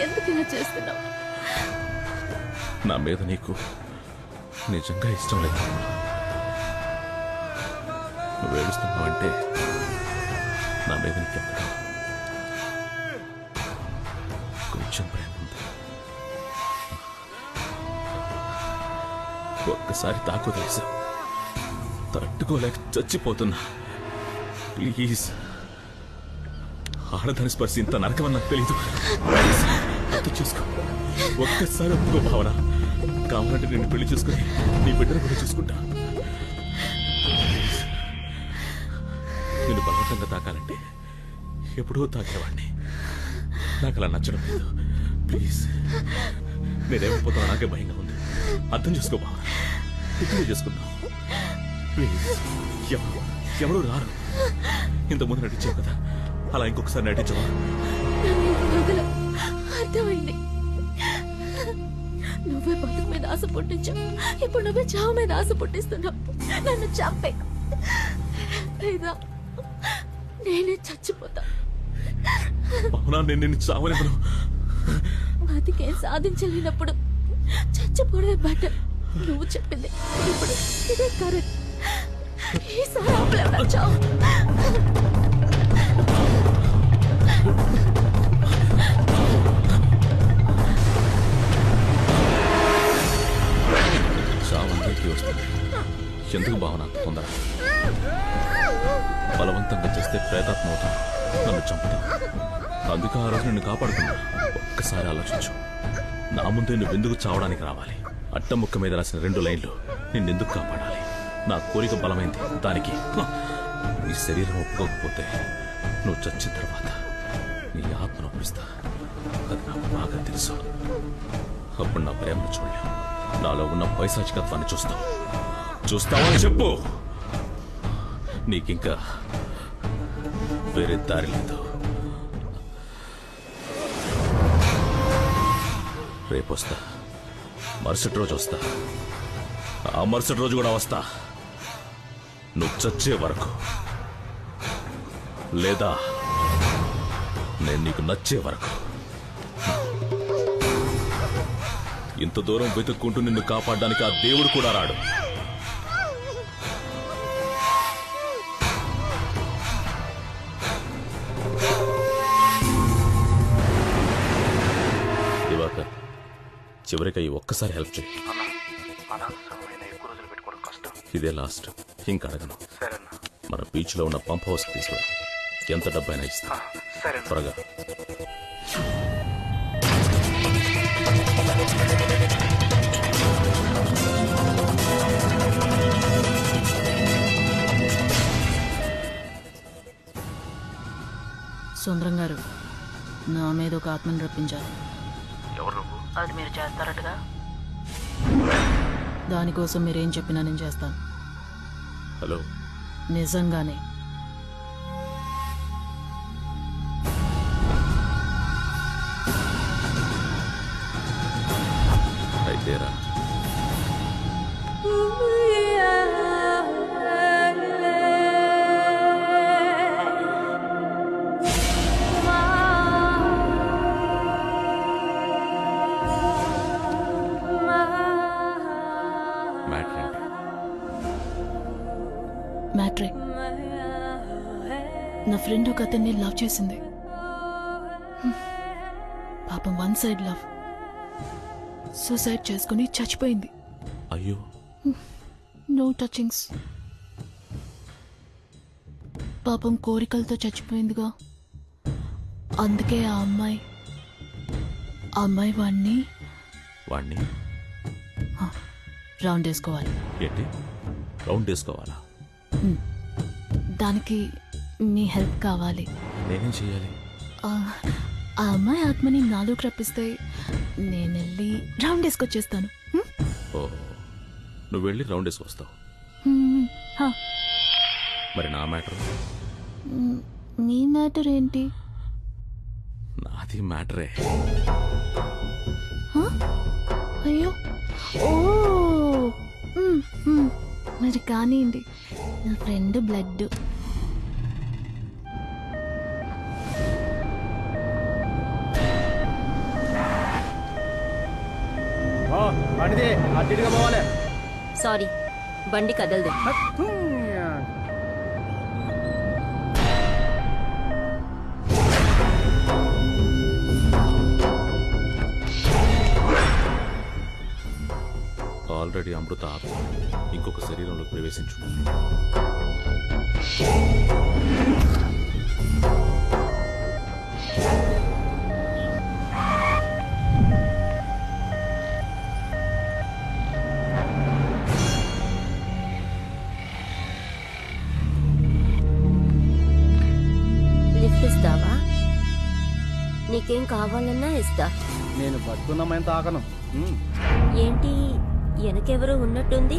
ఎందుకు ఇలా చేస్తున్నావు? నా మీద నీకు నిజంగా ఇష్టం లేదు. నువ్వు ఏడుస్తున్నావంటే నా మీద నీకెక్కడ కొంచెం ప్రేమ ఉంది. ఒక్కసారి తాకు తెలుసా, తట్టుకోలేక చచ్చిపోతున్నా. ప్లీజ్, ఆడదాని స్పర్శ ఇంత నరకమని నాకు తెలీదు. అర్థం చేసుకో, ఒక్కసారి ఒప్పుకో భావన. కావాలంటే నేను పెళ్లి చేసుకుని నీ బిడ్డను కూడా చూసుకుంటా. నేను బలవంతంగా తాకాలంటే ఎప్పుడో తాకేవాడిని. నాకు అలా నచ్చడం లేదు. ప్లీజ్, నేనేమైపోతావు నాకే భయంగా ఉంది. అర్థం చేసుకో భావన, ఇక్కడే చేసుకుందాం. ప్లీజ్, ఎవరు రారు. ఇంతకుముందు నటించావు కదా, అలా ఇంకొకసారి నటించవా? అర్థమైంది. నువ్వే బతుకు మీద ఆశ పుట్టించావు, ఇప్పుడు నువ్వే చావు మీద ఆశ పుట్టిస్తున్నావు. నన్ను చంపే లేదా నేనే చచ్చిపోతా. అవునా, నేను నిన్ను చావలేను. బతికేం సాధించలేనప్పుడు చచ్చిపోవడమే బెటర్. నువ్వు చెప్పింది ఇప్పుడు ఇదే కరెక్ట్. ఈసారి ఆపలేవు చావు. చావందరికీ వస్తుంది. ఎందుకు భావన తొందర? బలవంతంగా చేస్తే ప్రేతాత్మ అవుతాం, నన్ను చంపుతాం. అందుకే ఆ రోజు నిన్ను కాపాడుకున్నా. ఒక్కసారి ఆలోచించు, నా ముందే నువ్వెందుకు చావడానికి రావాలి? అట్టముక్క మీద రాసిన 2 లైన్లు నిన్నెందుకు కాపాడాలి? నా కోరిక బలమైంది, దానికి నీ శరీరం ఒప్పుకోకపోతే నువ్వు చచ్చిన తర్వాత నీ ఆత్మను ఒప్పిస్తా. అది నాకు బాగా తెలుసు. అప్పుడు నా ప్రేమను చూడలేవు, నాలో ఉన్న పైశాచికత్వాన్ని చూస్తావని చెప్పు. నీకింకా వేరే దారి లేదు. రేపు వస్తా, మరుసటి రోజు వస్తా, ఆ మరుసటి రోజు కూడా వస్తా. నువ్వు చచ్చే వరకు, లేదా నేను నీకు నచ్చే వరకు. ఇంత దూరం వెతుక్కుంటూ నిన్ను కాపాడడానికి ఆ దేవుడు కూడా రాడు. దివాకర్, చివరికి ఈ ఒక్కసారి హెల్ప్ చేయి. ఇదే లాస్ట్, ఇంకా అడగను. మన బీచ్ లో ఉన్న పంప్ హౌస్ తీసుకురా. ఎంత డబ్బైనా ఇస్తా. త్వరగా. సుందరం గారు, నా మీద ఒక ఆత్మని రప్పించాలి. ఎవరు నువ్వు? అది మీరు చేస్తారటగా. దానికోసం మీరేం చెప్పినా నేను చేస్తాను. హలో, నిజంగానే. అయితేరా. మ్యాట్రే, నా ఫ్రెండ్ ఒక అతన్ని లవ్ చేసింది. పాపం వన్ సైడ్ లవ్. సూసైడ్ చేసుకుని చచ్చిపోయింది. అయ్యో. No touchings. పాపం కోరికలతో చచ్చిపోయిందిగా. అందుకే ఆ అమ్మాయి వాణ్ణి రౌండ్ వేసుకోవాలి. ఏంటి రౌండ్ వేసుకోవాలా? దానికి మీ హెల్ప్ కావాలి. నేనేం చేయాలి? ఆ అమ్మాయి ఆత్మని నాలోకి రప్పిస్తే నేను వెళ్ళి రౌండ్ వేసుకొచ్చేస్తాను. ఓ, నువ్వు వెళ్ళి రౌండ్ వేసుకొస్తావు. మరి నా మ్యాటర్? మీ మ్యాటర్ ఏంటి? నాది మ్యాటరే. అయ్యో ఓ మరి కానివ్వండి, నా ఫ్రెండ్ బ్లడ్. సారీ, బండి కదలదు. ఆల్రెడీ అమృత ఆత్మ ఇంకొక శరీరంలోకి ప్రవేశించు. లిఫ్ట్ ఇస్తావా? నీకేం కావాలన్నా ఇస్తా. నేను బతుకున్నామైనా తాకను. ఏంటి వెనకెవరో ఉన్నట్టుంది?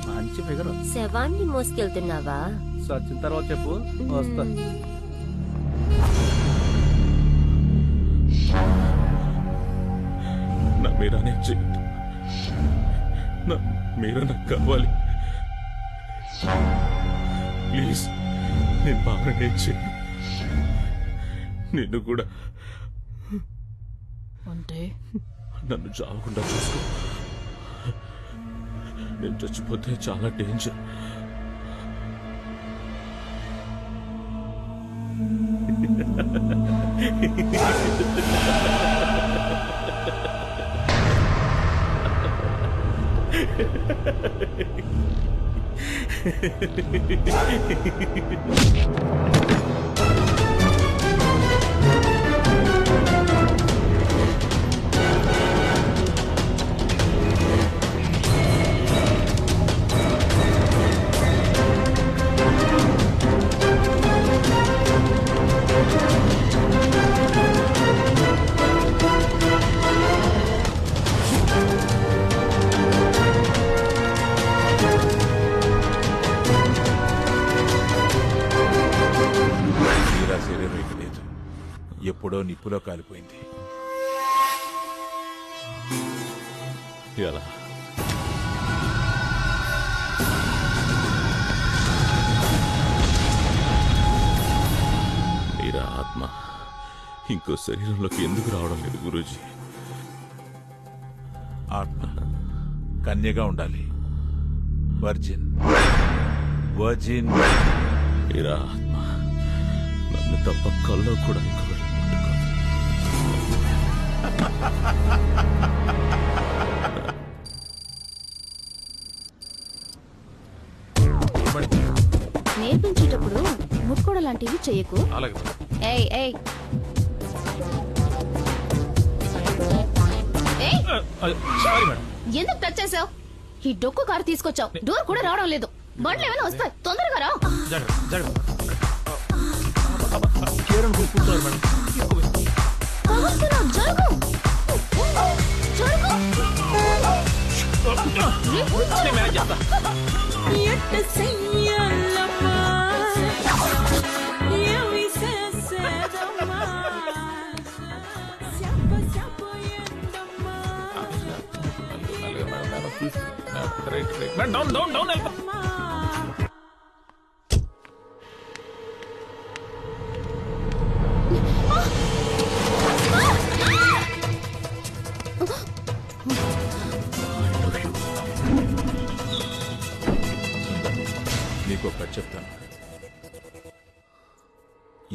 మంచి ఫిగర్. శవాన్ని మోసుకెళ్తున్నావా? సచిన తర్వాత చెప్పు, వస్తా. నా మీరానే చేయండి, నా మీరా నాకు కావాలి ప్లీజ్. నేను బాగానే చేయండి, నిన్ను కూడా. అంటే నన్ను చావకుండా చూసుకో. నేను చచ్చిపోతే చాలా డేంజర్. మీరా శరీరం ఇక లేదు, ఎప్పుడో నిప్పులో కాలిపోయింది. ఎలా? మీరా ఆత్మ ఇంకో శరీరంలోకి ఎందుకు రావడం లేదు గురూజీ? ఆత్మ కన్యగా ఉండాలి, వర్జిన్. వర్జిన్. మీరా ఆత్మ నన్ను తప్ప కల్లో కూడా ఇంకొకటి ముట్టుకోదు. నేర్పించేటప్పుడు ముట్టుకోవడం లాంటివి చెయ్యకు. ఏయ్ ఏయ్ ఏయ్! ఎందుకు టచ్ చేసావు? ఈ డొక్కు కారు తీసుకొచ్చావు, డోర్ కూడా రావడం లేదు. బండ్లు ఏమైనా వస్తాయి, తొందరగా రా. కావస్తున్నావు, జరుగు జరుగు. నీకు ఒక కథ చెప్తాను.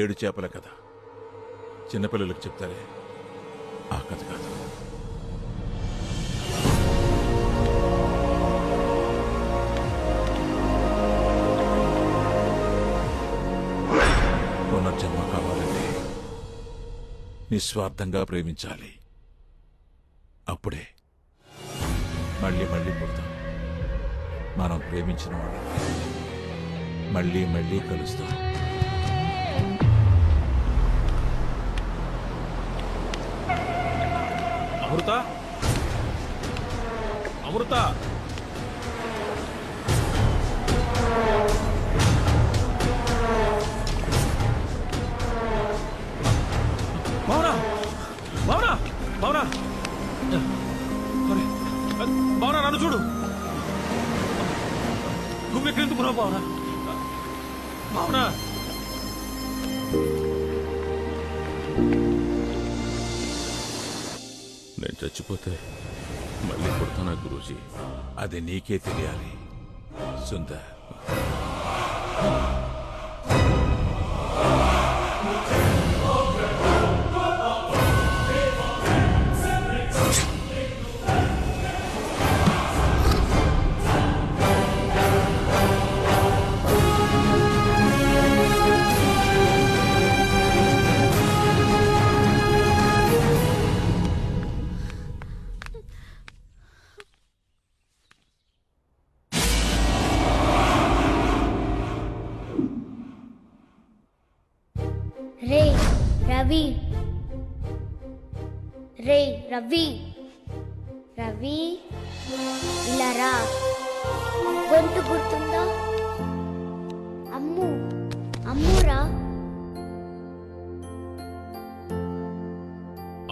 7 చేపల కథ. చిన్నపిల్లలకు చెప్తారే ఆ కథ కాదు. పునర్జన్మ కావాలంటే నిస్వార్థంగా ప్రేమించాలి. అప్పుడే మళ్ళీ మళ్ళీ పుడతాం. మనం ప్రేమించిన వాళ్ళు మళ్ళీ మళ్ళీ కలుస్తాం. అమృత, అమృత, మౌనా, మౌనా, మౌనా, చూడు నువ్వు ఎక్కడెందుకున్నావు భావన భావన నేను చచ్చిపోతే మళ్ళీ పుడతానా గురూజీ? అది నీకే తెలియాలి సుందర్. రే రవి, రే రవి, రవి ఇలా రా. గొంతు గుర్తుందా? అమ్ము, అమ్మురా.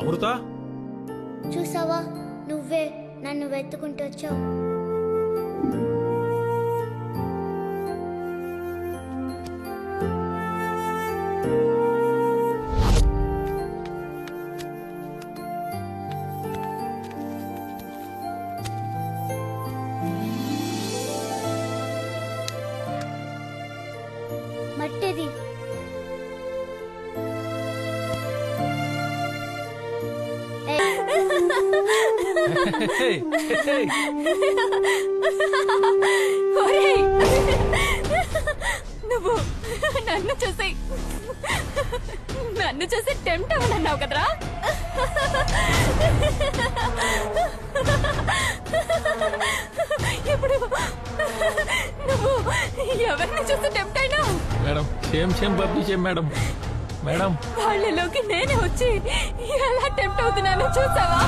అమృత చూసావా, నువ్వే నన్ను వెతుకుంటూ వచ్చావు. మట్టిది. ఒరేయ్, నువ్వు నన్ను చూసి టెంప్ట్ అవ్వనన్నావు కదరా? ఇప్పుడు నువ్వు ఎవరిని చూసి టెంప్ట్ అయినావు? Madam same publish madam. Madam వాళ్ళలోకి నేనే వచ్చి ఎలా టెంప్ట్ అవుతున్నానో చూసావా?